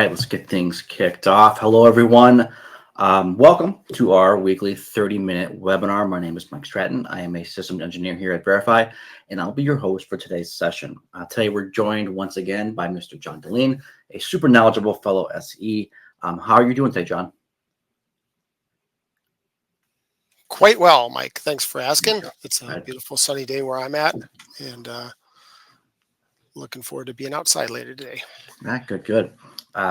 right, let's get things kicked off. Hello, everyone. Welcome to our weekly 30-minute webinar. My name is Mike Stratton. I am a systems engineer here at Variphy, and I'll be your host for today's session. Today, we're joined once again by Mr. John Deline, a super knowledgeable fellow SE. How are you doing today, John? Quite well, Mike. Thanks for asking. It's a beautiful sunny day where I'm at, and looking forward to being outside later today. Good.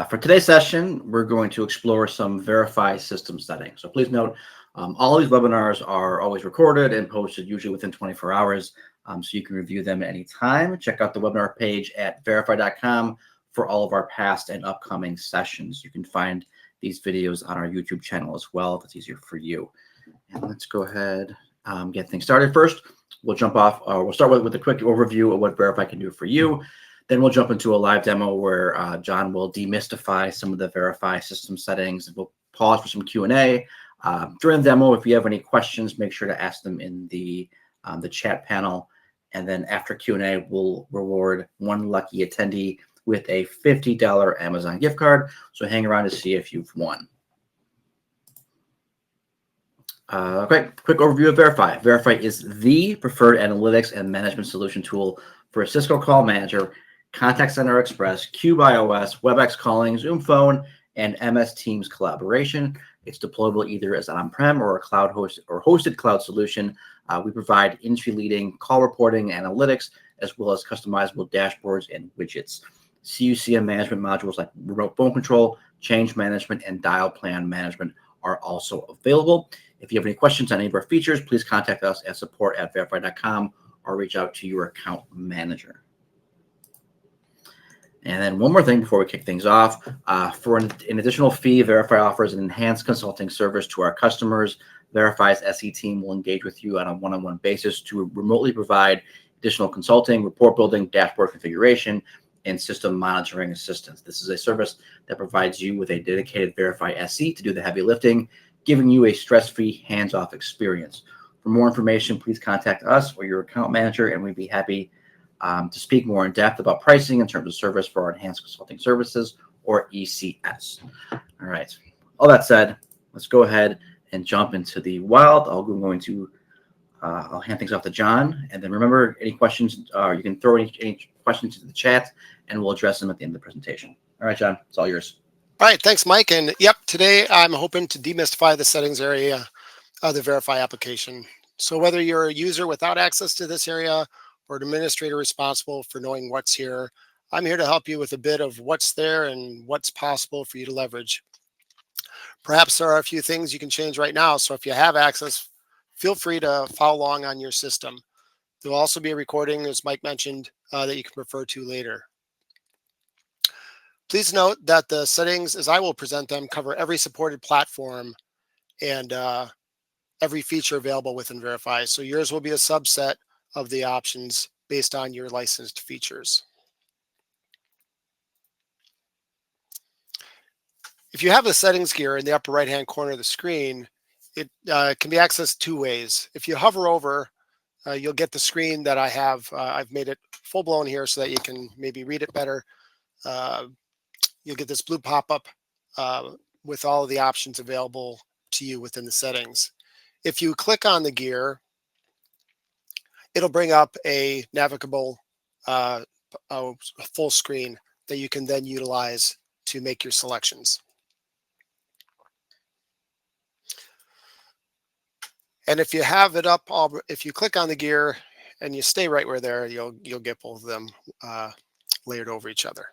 For today's session, we're going to explore some Variphy system settings. So please note, all these webinars are always recorded and posted usually within 24 hours, so you can review them at any time. Check out the webinar page at variphy.com for all of our past and upcoming sessions. You can find these videos on our YouTube channel as well if it's easier for you. And let's go ahead get things started. First, we'll start with a quick overview of what Variphy can do for you. Then we'll jump into a live demo where John will demystify some of the Variphy system settings. We'll pause for some Q&A. During the demo, if you have any questions, make sure to ask them in the chat panel. And then after Q&A, we'll reward one lucky attendee with a $50 Amazon gift card. So hang around to see if you've won. Okay, quick overview of Variphy. Variphy is the preferred analytics and management solution tool for Cisco Call Manager, Contact Center Express, Cube iOS, WebEx calling, Zoom Phone, and MS Teams collaboration. It's deployable either as an on-prem or a cloud hosted cloud solution. We provide industry-leading call reporting analytics, as well as customizable dashboards and widgets. CUCM management modules like remote phone control, change management, and dial plan management are also available. If you have any questions on any of our features, please contact us at support@variphy.com or reach out to your account manager. And then one more thing before we kick things off. For an additional fee, Variphy offers an enhanced consulting service to our customers. Variphy's SE team will engage with you on a one-on-one basis to remotely provide additional consulting, report building, dashboard configuration, and system monitoring assistance. This is a service that provides you with a dedicated Variphy SE to do the heavy lifting, giving you a stress-free, hands-off experience. For more information, please contact us or your account manager, and we'd be happy to speak more in depth about pricing in terms of service for our enhanced consulting services or ECS. All right. All that said, let's go ahead and jump into the wild. I'll hand things off to John, and then remember, any questions, you can throw any questions into the chat, and we'll address them at the end of the presentation. All right, John, it's all yours. All right, thanks, Mike. And yep, today I'm hoping to demystify the settings area of the Variphy application. So whether you're a user without access to this area or an administrator responsible for knowing what's here, I'm here to help you with a bit of what's there and what's possible for you to leverage. Perhaps there are a few things you can change right now. So if you have access, feel free to follow along on your system. There will also be a recording, as Mike mentioned, that you can refer to later. Please note that the settings, as I will present them, cover every supported platform and every feature available within Variphy. So yours will be a subset of the options based on your licensed features. If you have the settings gear in the upper right-hand corner of the screen, it can be accessed two ways. If you hover over, you'll get the screen that I have. I've made it full-blown here so that you can maybe read it better. You'll get this blue pop-up with all of the options available to you within the settings. If you click on the gear, it'll bring up a navigable full screen that you can then utilize to make your selections. And if you have it up, if you click on the gear and you stay right where there, you'll get both of them layered over each other.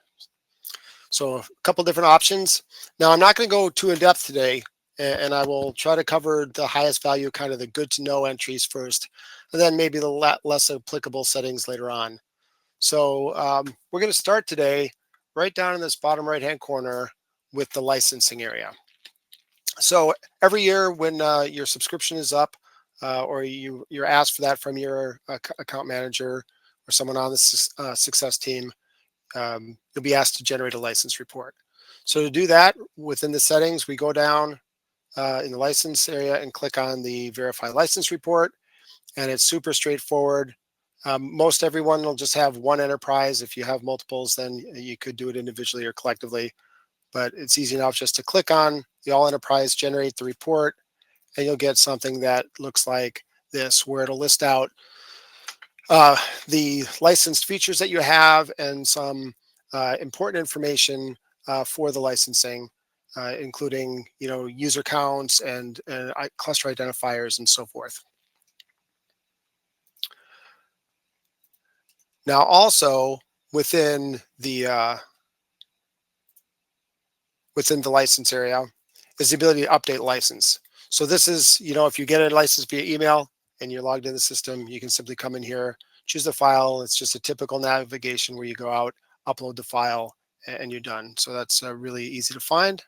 So a couple different options. Now, I'm not going to go too in depth today, and I will try to cover the highest value, kind of the good to know entries first, and then maybe the less applicable settings later on. So we're going to start today right down in this bottom right-hand corner with the licensing area. So every year when your subscription is up or you're asked for that from your account manager or someone on the success team, you'll be asked to generate a license report. So to do that, within the settings, we go down in the license area and click on the Verify License Report, and it's super straightforward. Most everyone will just have one enterprise. If you have multiples, then you could do it individually or collectively. but it's easy enough just to click on the All Enterprise, generate the report, and you'll get something that looks like this, where it'll list out the licensed features that you have and some important information for the licensing, including user counts and cluster identifiers and so forth. Now, also within the license area is the ability to update license. So this is, if you get a license via email and you're logged in the system, you can simply come in here, choose the file. It's just a typical navigation where you go out, upload the file, and you're done. So that's really easy to find.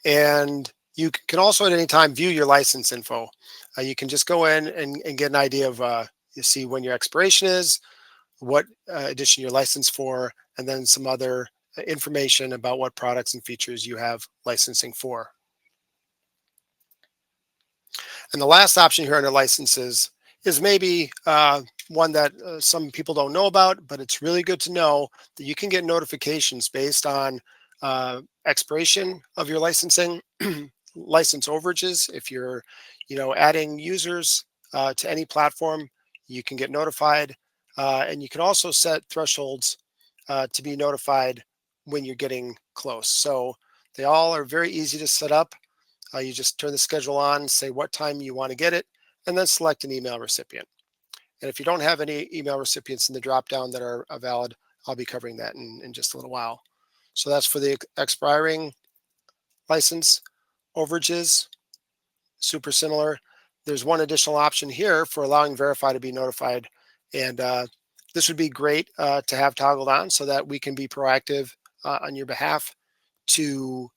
And you can also at any time view your license info. You can just go in and get an idea of, you see when your expiration is, what edition you're licensed for, and then some other information about what products and features you have licensing for. And the last option here under licenses is maybe one that some people don't know about, but it's really good to know that you can get notifications based on expiration of your licensing, license overages. If you're, adding users to any platform, you can get notified. And you can also set thresholds to be notified when you're getting close. So they all are very easy to set up. You just turn the schedule on, say what time you want to get it, and then select an email recipient. And if you don't have any email recipients in the dropdown that are valid, I'll be covering that in just a little while. So that's for the expiring license overages, super similar. There's one additional option here for allowing Variphy to be notified. And this would be great to have toggled on so that we can be proactive on your behalf to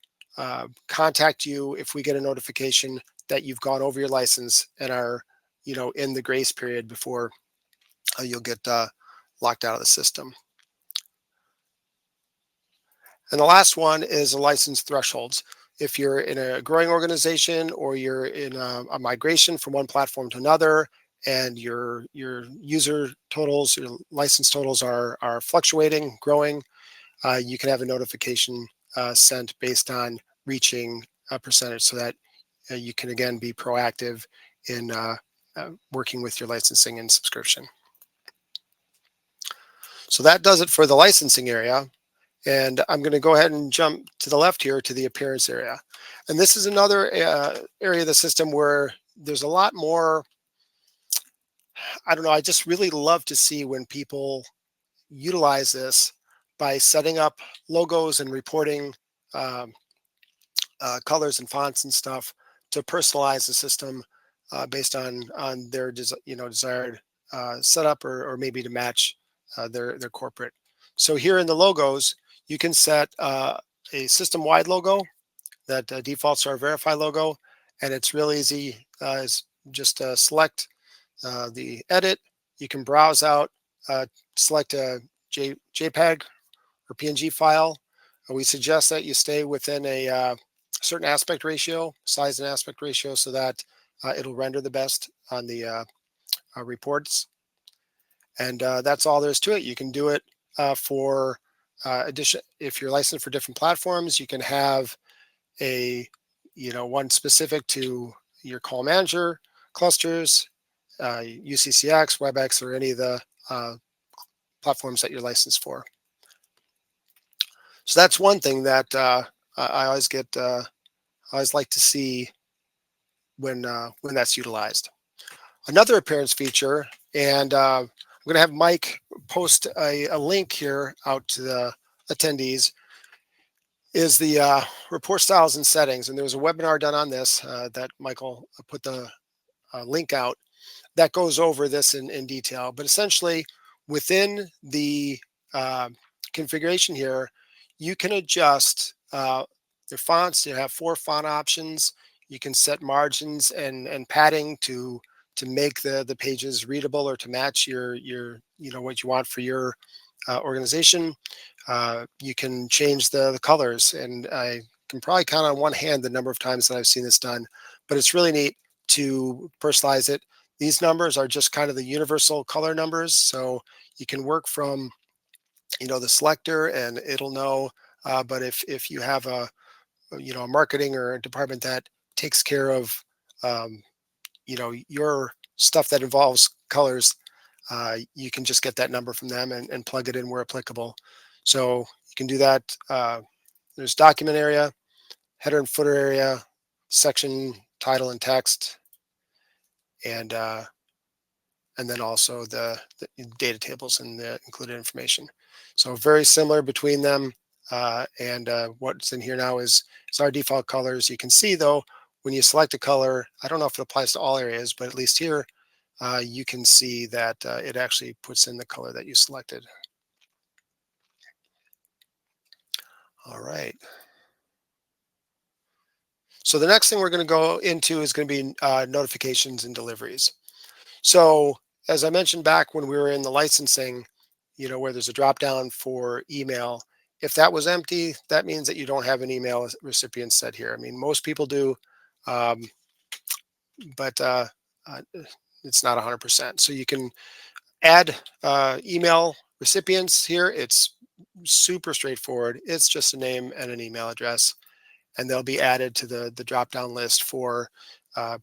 contact you if we get a notification that you've gone over your license and are, in the grace period before you'll get locked out of the system. And the last one is a license thresholds. If you're in a growing organization or you're in a migration from one platform to another, and your user totals, your license totals are fluctuating, growing, you can have a notification sent based on reaching a percentage, so that you can again be proactive in working with your licensing and subscription. So that does it for the licensing area. And I'm going to go ahead and jump to the left here to the appearance area. And this is another area of the system where there's a lot more, I don't know, I just really love to see when people utilize this by setting up logos and reporting colors and fonts and stuff to personalize the system based on their desired setup, or maybe to match their corporate. So here in the logos, you can set a system-wide logo that defaults to our Variphy logo, and it's real easy. It's just select the edit. You can browse out, select a JPEG or PNG file. We suggest that you stay within a certain aspect ratio, size and aspect ratio, so that it'll render the best on the reports. And that's all there is to it. You can do it for addition. If you're licensed for different platforms, you can have a one specific to your call manager clusters, UCCX, WebEx, or any of the platforms that you're licensed for. So that's one thing that I always get. I always like to see when that's utilized. Another appearance feature, and I'm going to have Mike post a link here out to the attendees, is the report styles and settings. And there was a webinar done on this that Michael put the link out that goes over this in detail. But essentially, within the configuration here, you can adjust the fonts. You have 4 font options. You can set margins and padding to make the pages readable or to match your what you want for your organization. You can change the colors, and I can probably count on one hand the number of times that I've seen this done, but it's really neat to personalize it. These numbers are just kind of the universal color numbers, so you can work from the selector, and it'll know. But if you have a marketing or a department that takes care of your stuff that involves colors, you can just get that number from them and plug it in where applicable. So you can do that. There's document area, header and footer area, section, title, and text, and then also the data tables and the included information. So very similar between them. And what's in here now is our default colors. You can see though, when you select a color, I don't know if it applies to all areas, but at least here, you can see that it actually puts in the color that you selected. All right. So the next thing we're going to go into is going to be notifications and deliveries. So as I mentioned back when we were in the licensing, where there's a drop down for email, if that was empty, that means that you don't have an email recipient set here. I mean, most people do, but it's not 100%. So you can add email recipients here. It's super straightforward. It's just a name and an email address, and they'll be added to the drop down list for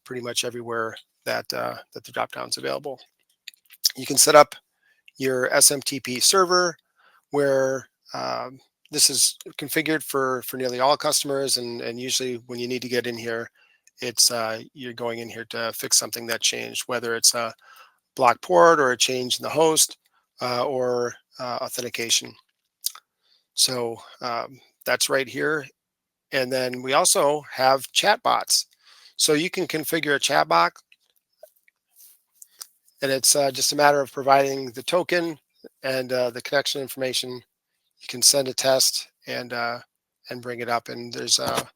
pretty much everywhere that the drop down is available. You can set up your SMTP server where this is configured for nearly all customers, and usually when you need to get in here, it's you're going in here to fix something that changed, whether it's a block port or a change in the host or authentication. So that's right here. And then we also have chat bots. So you can configure a chat bot, and it's just a matter of providing the token and the connection information. You can send a test and bring it up. And there's a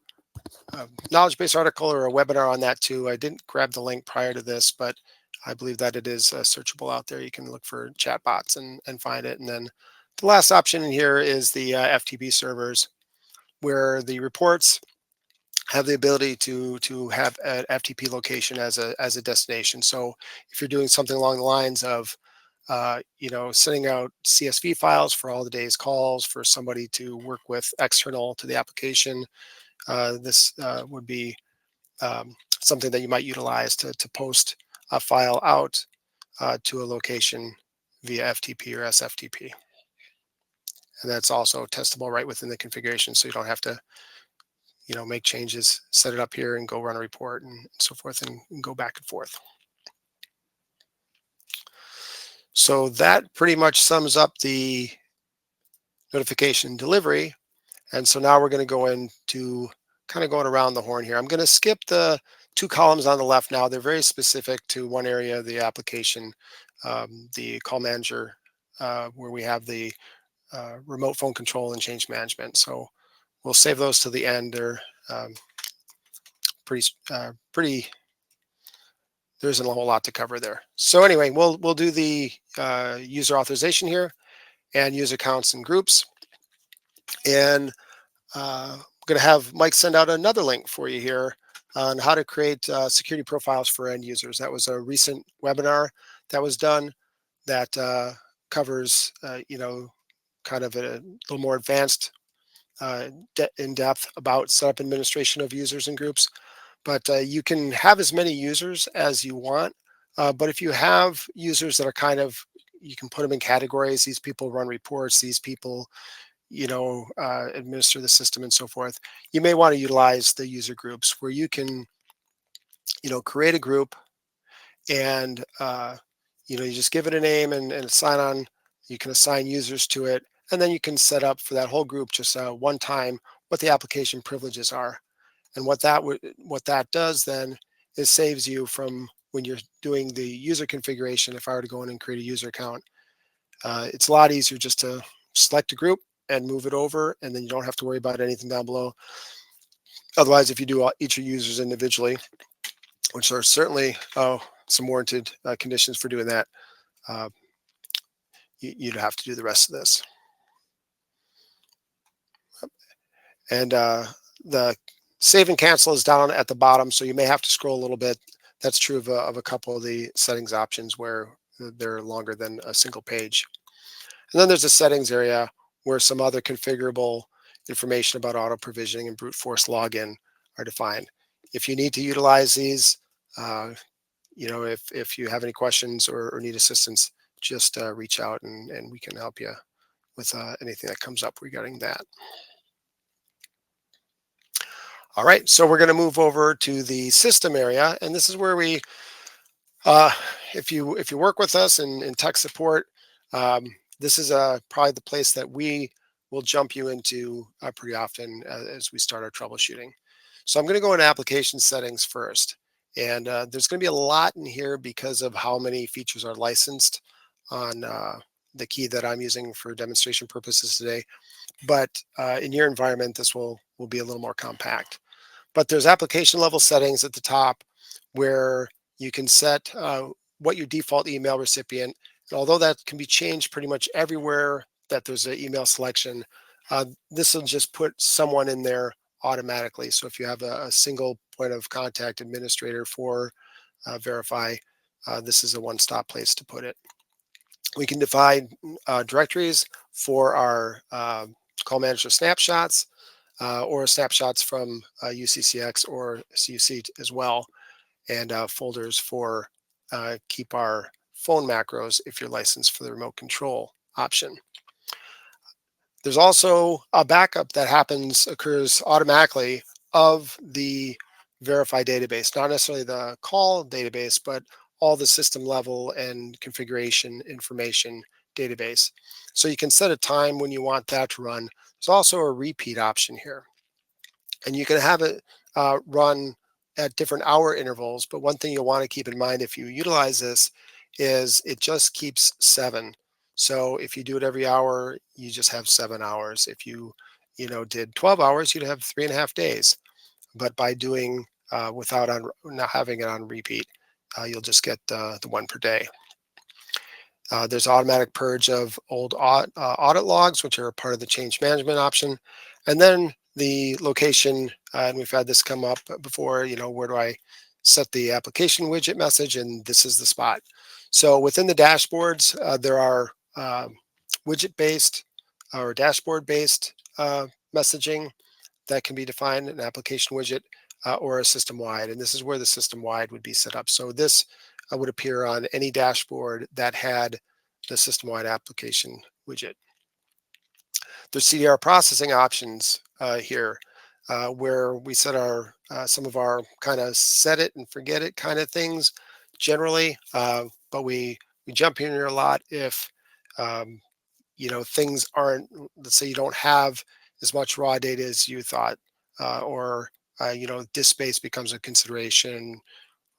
knowledge base article or a webinar on that too. I didn't grab the link prior to this, but I believe that it is searchable out there. You can look for chat bots and find it. And then the last option in here is the FTP servers, where the reports have the ability to have an FTP location as a destination. So if you're doing something along the lines of sending out CSV files for all the day's calls for somebody to work with external to the application, this would be something that you might utilize to post a file out to a location via FTP or SFTP. And that's also testable right within the configuration, so you don't have to make changes, set it up here and go run a report and so forth and go back and forth. So that pretty much sums up the notification delivery. And so now we're going to go into kind of going around the horn here. I'm going to skip the two columns on the left now. They're very specific to one area of the application, the call manager, where we have the remote phone control and change management. So we'll save those to the end. They're pretty. There isn't a whole lot to cover there. So anyway, we'll do the user authorization here and user accounts and groups. And I'm going to have Mike send out another link for you here on how to create security profiles for end users. That was a recent webinar that was done that covers, kind of a little more advanced in depth about setup administration of users and groups. But you can have as many users as you want. But if you have users that are kind of, you can put them in categories. These people run reports. These people, administer the system and so forth. You may want to utilize the user groups where you can, create a group and, you just give it a name and assign on. You can assign users to it. And then you can set up for that whole group just one time what the application privileges are. And what that does then is saves you from when you're doing the user configuration. If I were to go in and create a user account, it's a lot easier just to select a group and move it over, and then you don't have to worry about anything down below. Otherwise, if you do each of your users individually, which are certainly some warranted conditions for doing that, you'd have to do the rest of this. And the save and cancel is down at the bottom, so you may have to scroll a little bit. That's true of a couple of the settings options where they're longer than a single page. And then there's a settings area where some other configurable information about auto provisioning and brute force login are defined. If you need to utilize these, if you have any questions or need assistance, just reach out and we can help you with anything that comes up regarding that. All right, so we're going to move over to the system area, and this is where we, if you work with us in tech support, this is probably the place that we will jump you into pretty often as we start our troubleshooting. So I'm going to go into application settings first, and there's going to be a lot in here because of how many features are licensed on the key that I'm using for demonstration purposes today. But in your environment, this will be a little more compact. But there's application level settings at the top where you can set what your default email recipient, and although that can be changed pretty much everywhere that there's an email selection, this will just put someone in there automatically. So if you have a single point of contact administrator for Variphy, this is a one-stop place to put it. We can define directories for our call manager snapshots, or snapshots from UCCX or CUC as well, and folders for keep our phone macros if you're licensed for the remote control option. There's also a backup that occurs automatically of the Variphy database, not necessarily the call database, but all the system level and configuration information database. So you can set a time when you want that to run. There's also a repeat option here, and you can have it run at different hour intervals. But one thing you'll want to keep in mind if you utilize this is it just keeps 7. So if you do it every hour, you just have 7 hours. If you did 12 hours, you'd have 3.5 days. But by doing not having it on repeat, you'll just get the 1 per day. There's automatic purge of old audit logs, which are part of the change management option. And then the location, and we've had this come up before, where do I set the application widget message? And this is the spot. So within the dashboards, there are widget-based or dashboard-based messaging that can be defined, an application widget or a system-wide. And this is where the system-wide would be set up. So this would appear on any dashboard that had the system-wide application widget. There's CDR processing options here, where we set our some of our kind of set it and forget it kind of things generally, but we jump in here a lot if things aren't, let's say you don't have as much raw data as you thought, or disk space becomes a consideration,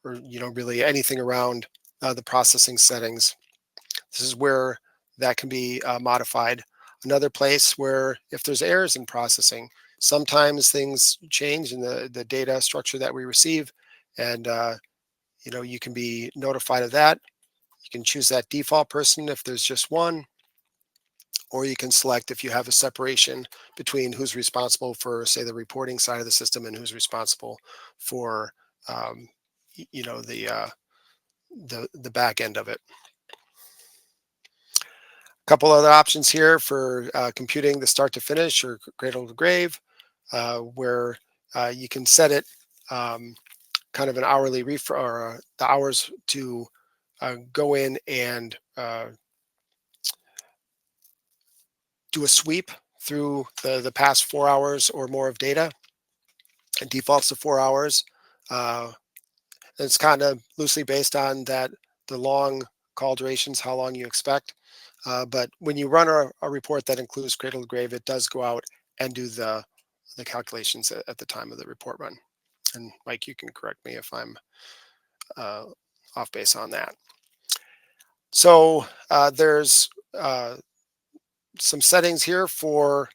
or really anything around the processing settings. This is where that can be modified. Another place where if there's errors in processing, sometimes things change in the data structure that we receive, and you can be notified of that. You can choose that default person if there's just one, or you can select if you have a separation between who's responsible for, say, the reporting side of the system and who's responsible for the back end of it. A couple other options here for computing the start to finish or cradle to grave, where you can set it kind of an hourly or the hours to go in and do a sweep through the past 4 hours or more of data. It defaults to 4 hours. It's kind of loosely based on the long call durations, how long you expect. But when you run a report that includes cradle to grave, it does go out and do the calculations at the time of the report run. And Mike, you can correct me if I'm off base on that. So there's some settings here for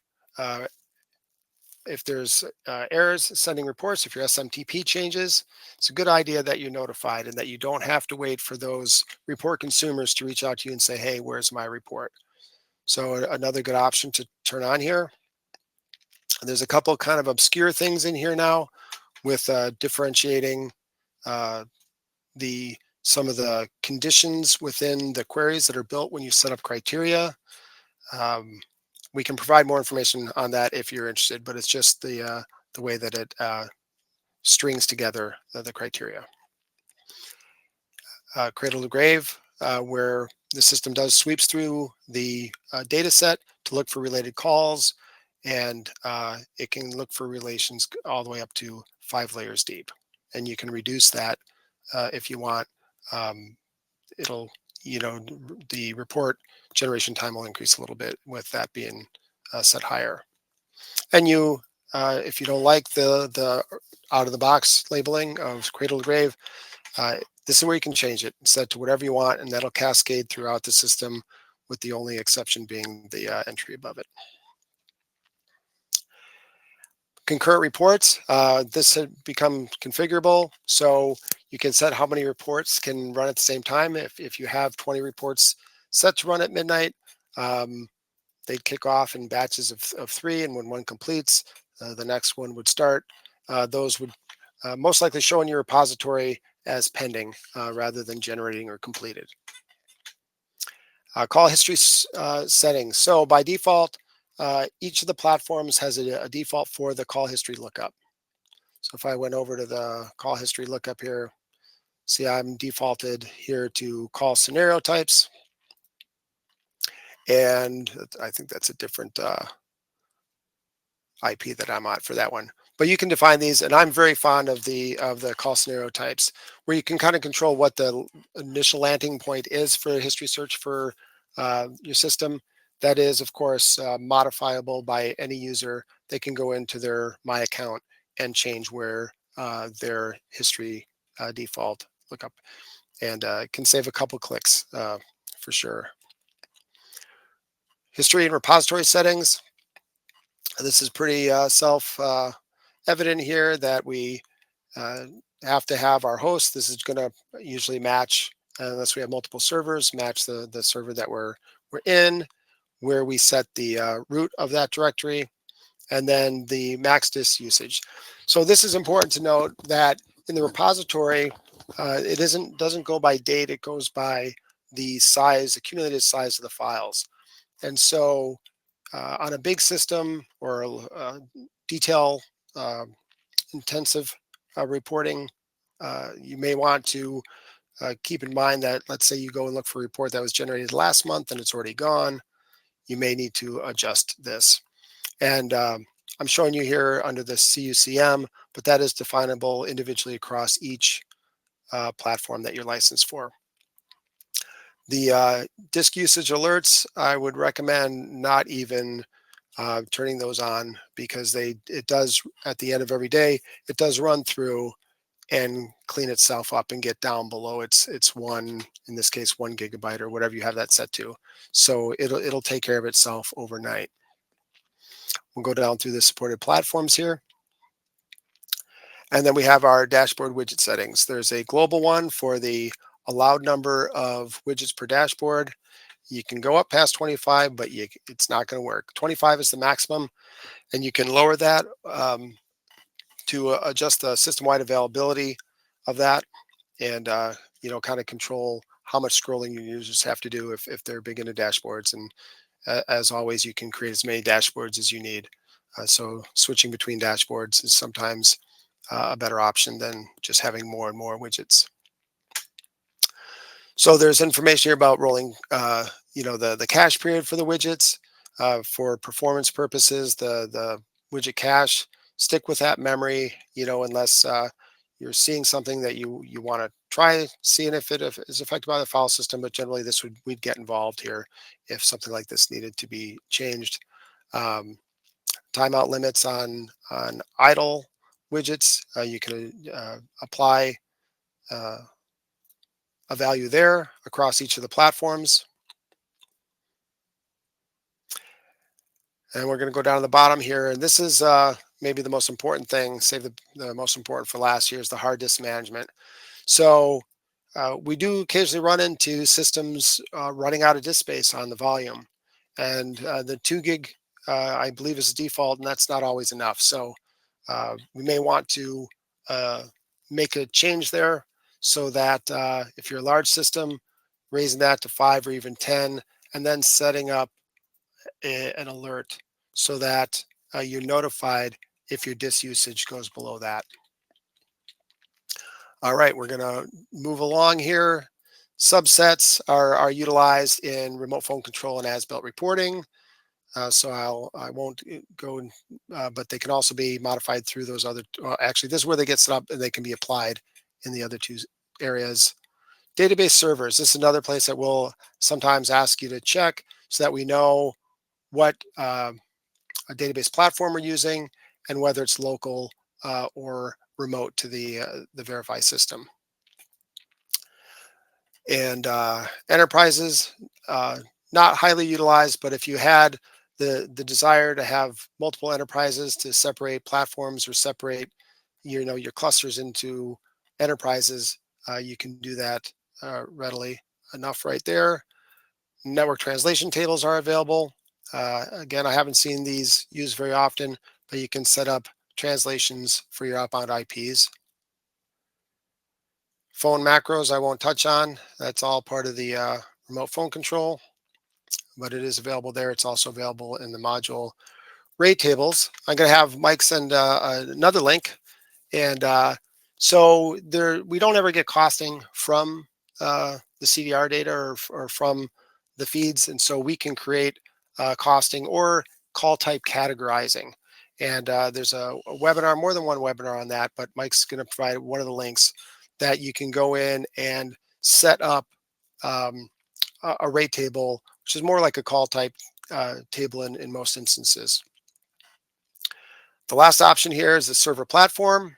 if there's errors sending reports, if your SMTP changes. It's a good idea that you're notified and that you don't have to wait for those report consumers to reach out to you and say, hey, where's my report? So another good option to turn on here. There's a couple kind of obscure things in here now with differentiating some of the conditions within the queries that are built when you set up criteria. We can provide more information on that if you're interested, but it's just the way that it strings together the criteria. Cradle to grave, where the system does sweeps through the data set to look for related calls, and it can look for relations all the way up to 5 layers deep. And you can reduce that if you want. It'll, the report generation time will increase a little bit with that being set higher. And if you don't like the out of the box labeling of cradle to grave, this is where you can change it, set to whatever you want, and that'll cascade throughout the system, with the only exception being the entry above it. Concurrent reports, this had become configurable, so you can set how many reports can run at the same time. If you have 20 reports set to run at midnight, they'd kick off in batches of 3, and when one completes, the next one would start. Those would most likely show in your repository as pending rather than generating or completed. Call history settings. So by default, each of the platforms has a default for the call history lookup. So if I went over to the call history lookup here, see I'm defaulted here to call scenario types. And I think that's a different IP that I'm on for that one. But you can define these, and I'm very fond of the call scenario types, where you can kind of control what the initial landing point is for a history search for your system. That is, of course, modifiable by any user. They can go into their My Account and change where their history default lookup, and can save a couple clicks for sure. History and repository settings. This is pretty self-evident here that we have to have our host. This is going to usually match, unless we have multiple servers, match the server that we're in, where we set the root of that directory, and then the max disk usage. So this is important to note that in the repository, it doesn't go by date. It goes by the size, accumulated size of the files. And so on a big system or detail intensive reporting, you may want to keep in mind that, let's say you go and look for a report that was generated last month and it's already gone. You may need to adjust this. And I'm showing you here under the CUCM, but that is definable individually across each platform that you're licensed for. The disk usage alerts, I would recommend not even turning those on, because it does, at the end of every day, it does run through and clean itself up and get down below its one, in this case, 1 gigabyte or whatever you have that set to. So it'll take care of itself overnight. We'll go down through the supported platforms here. And then we have our dashboard widget settings. There's a global one for the allowed number of widgets per dashboard. You can go up past 25, but it's not going to work. 25 is the maximum, and you can lower that to adjust the system-wide availability of that, and kind of control how much scrolling your users have to do if they're big into dashboards. And as always, you can create as many dashboards as you need. So switching between dashboards is sometimes a better option than just having more and more widgets. So there's information here about rolling, the cache period for the widgets. For performance purposes, the widget cache, stick with that memory, unless you're seeing something that you want to try seeing if it is affected by the file system. But generally, we'd get involved here if something like this needed to be changed. Timeout limits on idle widgets. You can apply a value there across each of the platforms. And we're going to go down to the bottom here. And this is maybe the most important thing, save the most important for last year, is the hard disk management. So we do occasionally run into systems running out of disk space on the volume. And the 2 gig, I believe, is the default, and that's not always enough. So we may want to make a change there, so that if you're a large system, raising that to 5 or even 10, and then setting up an alert so that you're notified if your disk usage goes below that. All right, we're going to move along here. Subsets are utilized in remote phone control and as-built reporting. So I won't go, but they can also be modified through those other. Actually, this is where they get set up, and they can be applied in the other two areas. Database servers. This is another place that we'll sometimes ask you to check so that we know what a database platform we're using and whether it's local or remote to the Variphy system. And enterprises, not highly utilized, but if you had the desire to have multiple enterprises to separate platforms or separate your clusters into enterprises, you can do that readily enough right there. Network translation tables are available. Again, I haven't seen these used very often, but you can set up translations for your outbound IPs. Phone macros I won't touch on. That's all part of the remote phone control, but it is available there. It's also available in the module rate tables. I'm going to have Mike send another link. And so we don't ever get costing from the CDR data or from the feeds. And so we can create costing or call type categorizing. And there's a webinar, more than one webinar on that, but Mike's going to provide one of the links that you can go in and set up a rate table, which is more like a call type table in most instances. The last option here is the server platform.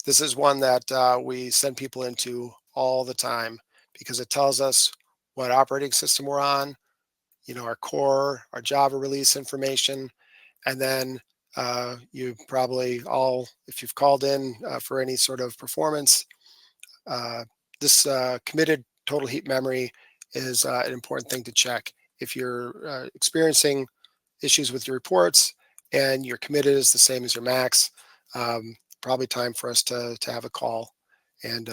This is one that we send people into all the time because it tells us what operating system we're on, our core, our Java release information, and then you probably all, if you've called in for any sort of performance, this committed total heap memory is an important thing to check. If you're experiencing issues with your reports and your committed is the same as your max, probably time for us to have a call and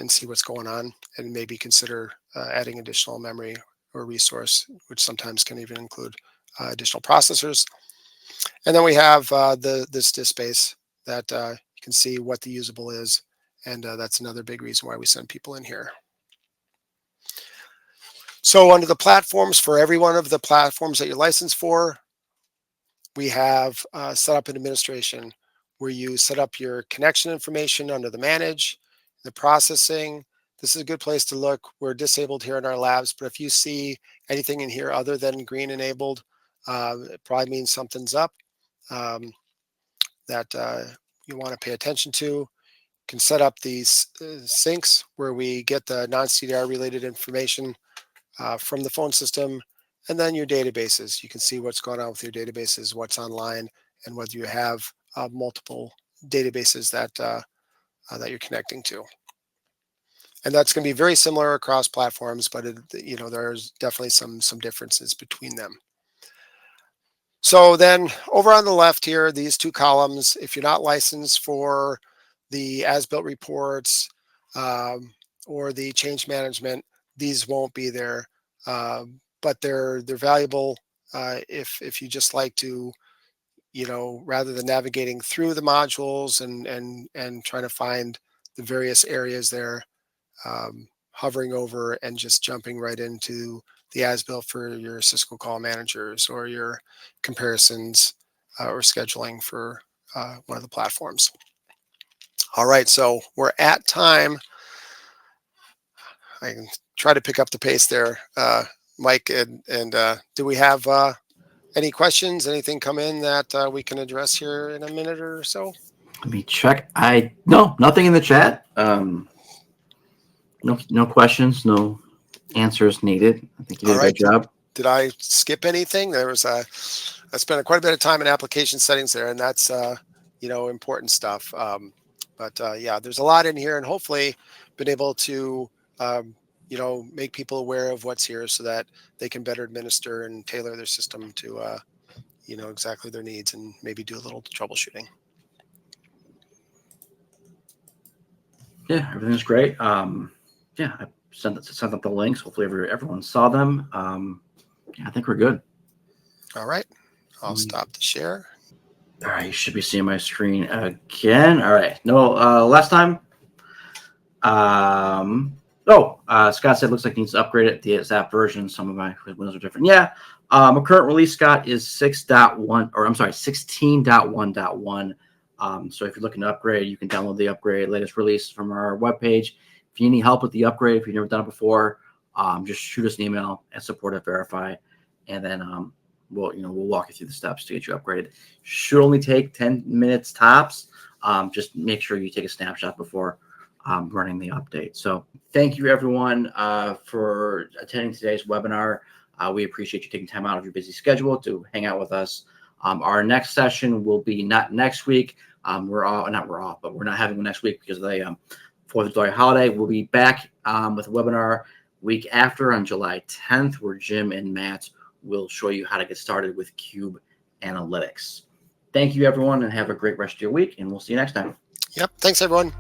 see what's going on and maybe consider adding additional memory or resource, which sometimes can even include additional processors. And then we have this disk space that you can see what the usable is. And that's another big reason why we send people in here. So under the platforms, for every one of the platforms that you're licensed for, we have set up an administration where you set up your connection information under the manage, the processing. This is a good place to look. We're disabled here in our labs, but if you see anything in here other than green enabled, it probably means something's up that you want to pay attention to. You can set up these syncs where we get the non-CDR related information from the phone system, and then your databases. You can see what's going on with your databases, what's online, and whether you have multiple databases that you're connecting to. And that's going to be very similar across platforms, but there's definitely some differences between them. So then over on the left here, these two columns, if you're not licensed for the as-built reports or the change management, these won't be there, but they're valuable if you just like to, rather than navigating through the modules and trying to find the various areas there, hovering over and just jumping right into the as-built for your Cisco call managers or your comparisons or scheduling for one of the platforms. All right, so we're at time. I can try to pick up the pace there, Mike. And do we have any questions? Anything come in that we can address here in a minute or so? Let me check. No, nothing in the chat. No questions, no answers needed. I think you did a great job. Did I skip anything? I spent quite a bit of time in application settings there, and that's important stuff. Yeah, there's a lot in here, and hopefully been able to make people aware of what's here so that they can better administer and tailor their system to exactly their needs and maybe do a little troubleshooting. Yeah, everything's great. Yeah, I sent up the links. Hopefully everyone saw them. Yeah, I think we're good. All right. I'll stop the share. All right, you should be seeing my screen again. All right. No, last time. Scott said looks like he needs to upgrade it. The app version. Some of my windows are different. Yeah. A current release, Scott, is 16.1.1. So if you're looking to upgrade, you can download the upgrade latest release from our webpage. If you need help with the upgrade, if you've never done it before, just shoot us an email at support@Variphy, and then we'll walk you through the steps to get you upgraded. Should only take 10 minutes tops. Just make sure you take a snapshot before running the update. So thank you, everyone, for attending today's webinar. We appreciate you taking time out of your busy schedule to hang out with us. Our next session will be not next week. We're off, but we're not having one next week because of the 4th of July holiday. We'll be back with a webinar week after on July 10th, where Jim and Matt will show you how to get started with Cube Analytics. Thank you, everyone, and have a great rest of your week, and we'll see you next time. Yep. Thanks, everyone.